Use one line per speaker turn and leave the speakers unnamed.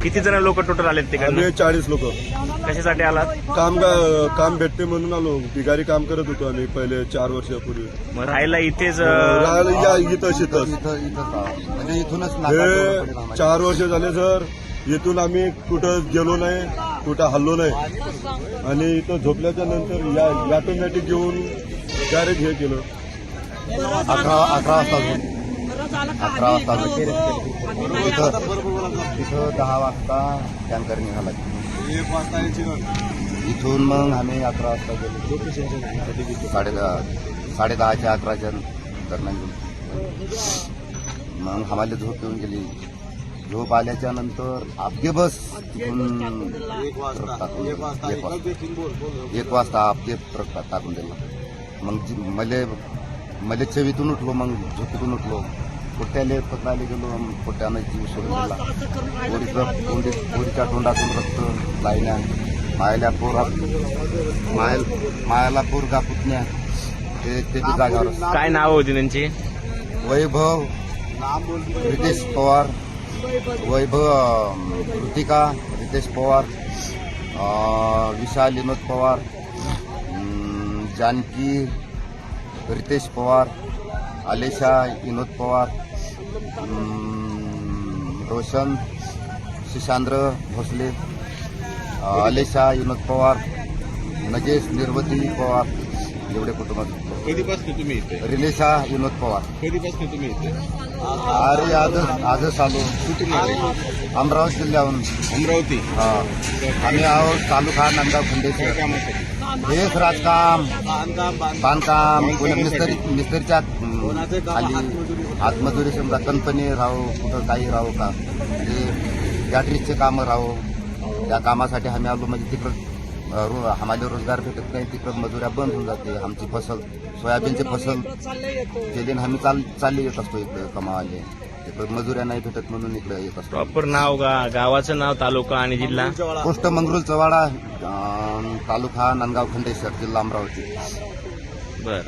किती जण लोक टोटल आलेत तिकडे?
आम्ही 40 लोक.
कशासाठी आलात?
काम भेटते म्हणून आलो. बिगारी काम करत होतो आम्ही पहिले 4 वर्षापूर्वी.
मग राहायला इथेच
राहायला या इथंच
म्हणजे इथूनच
हे 4 वर्ष झाले सर. इथून आम्ही कुठं गेलो नाही, कुठं हल्लो नाही. आणि इथं झोपल्याच्या नंतर या ऑटोमॅटिक घेऊन डायरेक्ट हे केलं.
11 वाजता झोप. 11 वाजता तिथं 10 वाजता टँकर निघाला.
1 वाजता
इथून मग आम्ही 11 वाजता गेलो. 10:30च्या 11च्या दरम्यान मग आम्हाला झोप येऊन गेली. झोप आल्याच्या नंतर आपके बस तिथून 1 वाजता आपके ट्रक टाकून दिला. मग मले चवीतून उठलो. मग झोपेतून उठलो. पोट्याले पत्राले गेलो. पोट्यानं जीव सोडून दिला. पोरीच्या तोंडातून रक्त लाईन्या. मायाला पोरगा पुतण्या ते जागावर.
काय नाव होती त्यांची?
वैभव रितेश पवार, वैभव ऋतिका रितेश पवार, विशाल विनोद पवार, जानकी रितेश पवार, आलेशा विनोद पवार, रोशन शिशांद्र भोसले, आलेशा विनोद पवार, नजेश निर्वती पवार, एवढे कुटुंब.
कधीपासून तुम्ही इथे?
रिलेशा विनोद पवार.
कधीपासून तुम्ही इथे?
अरे आजच आलो. अमरावती जिल्ह्याहून.
अमरावती.
हा, आम्ही आहोत तालुका नांदगाव खंडेश्वर. हेच राजकाम, बांधकाम, मिस्त्रीच्या खाली हातमजुरी. समजा कंपनी राहू, कुठं काही राहू का, म्हणजे गॅटरीजचे कामं राहू. त्या कामासाठी आम्ही आलो. म्हणजे तिकडं आम्हाला रोजगार भेटत नाही. तिकडं मजुऱ्या बंद होऊन जाते. आमची फसल सोयाबीनची फसल केली आम्ही चालले येत असतो इकडे कमावाले. तिकडं मजुऱ्या नाही भेटत म्हणून इकडे येत असतो.
प्रॉपर नाव गावाचं नाव, तालुका आणि जिल्हा?
पोस्ट मंगरुळ चवाडा, तालुका नांदगाव खंडेश्वर, जिल्हा अमरावती.
बरं.